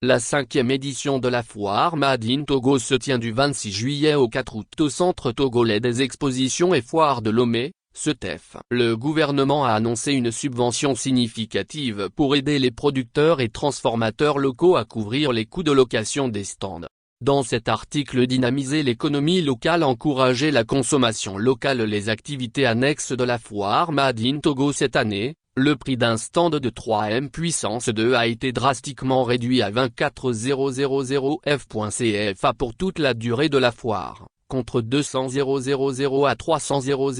La 5e édition de la foire Made in Togo se tient du 26 juillet au 4 août au centre togolais des expositions et foires de Lomé, CETEF. Le gouvernement a annoncé une subvention significative pour aider les producteurs et transformateurs locaux à couvrir les coûts de location des stands. Dans cet article, dynamiser l'économie locale, encourager la consommation locale. Les activités annexes de la foire Made in Togo cette année. Le prix d'un stand de 3M puissance 2 a été drastiquement réduit à 24 000 F.CFA pour toute la durée de la foire, contre 200 000 à 300 000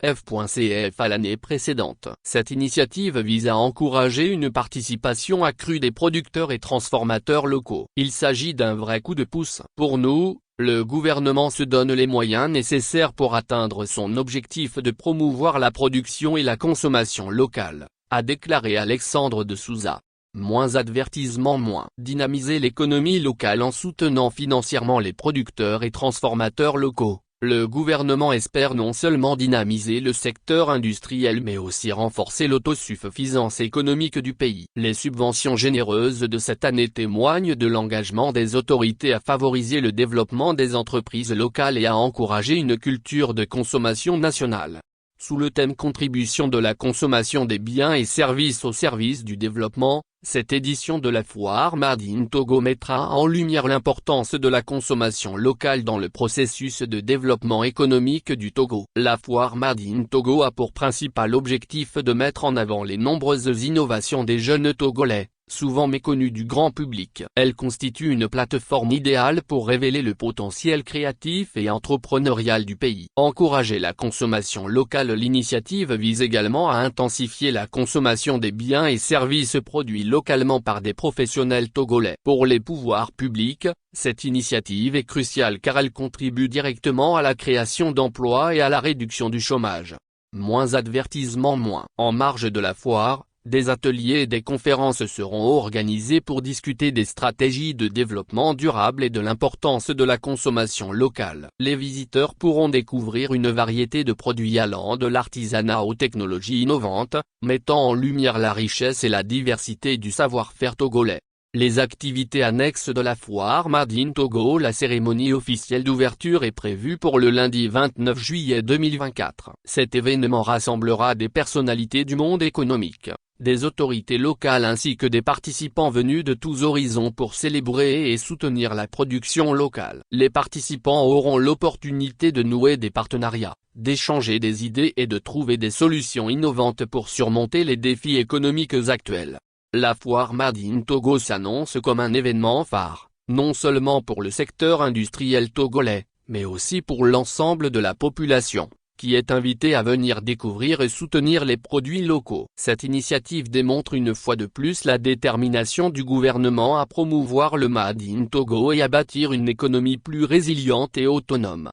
F.CFA l'année précédente. Cette initiative vise à encourager une participation accrue des producteurs et transformateurs locaux. Il s'agit d'un vrai coup de pouce. Pour nous, le gouvernement se donne les moyens nécessaires pour atteindre son objectif de promouvoir la production et la consommation locale, a déclaré Alexandre de Souza. Moins advertisement, moins dynamiser l'économie locale en soutenant financièrement les producteurs et transformateurs locaux. Le gouvernement espère non seulement dynamiser le secteur industriel mais aussi renforcer l'autosuffisance économique du pays. Les subventions généreuses de cette année témoignent de l'engagement des autorités à favoriser le développement des entreprises locales et à encourager une culture de consommation nationale. Sous le thème Contribution de la consommation des biens et services au service du développement, cette édition de la foire Made in Togo mettra en lumière l'importance de la consommation locale dans le processus de développement économique du Togo. La foire Made in Togo a pour principal objectif de mettre en avant les nombreuses innovations des jeunes Togolais, souvent méconnues du grand public. Elle constitue une plateforme idéale pour révéler le potentiel créatif et entrepreneurial du pays. Encourager la consommation locale. L'initiative vise également à intensifier la consommation des biens et services produits localement par des professionnels togolais. Pour les pouvoirs publics, cette initiative est cruciale car elle contribue directement à la création d'emplois et à la réduction du chômage. Moins advertisement, moins. En marge de la foire, des ateliers et des conférences seront organisés pour discuter des stratégies de développement durable et de l'importance de la consommation locale. Les visiteurs pourront découvrir une variété de produits allant de l'artisanat aux technologies innovantes, mettant en lumière la richesse et la diversité du savoir-faire togolais. Les activités annexes de la foire Made in Togo. La cérémonie officielle d'ouverture est prévue pour le lundi 29 juillet 2024. Cet événement rassemblera des personnalités du monde économique, des autorités locales ainsi que des participants venus de tous horizons pour célébrer et soutenir la production locale. Les participants auront l'opportunité de nouer des partenariats, d'échanger des idées et de trouver des solutions innovantes pour surmonter les défis économiques actuels. La foire Made in Togo s'annonce comme un événement phare, non seulement pour le secteur industriel togolais, mais aussi pour l'ensemble de la population, qui est invitée à venir découvrir et soutenir les produits locaux. Cette initiative démontre une fois de plus la détermination du gouvernement à promouvoir le Made in Togo et à bâtir une économie plus résiliente et autonome.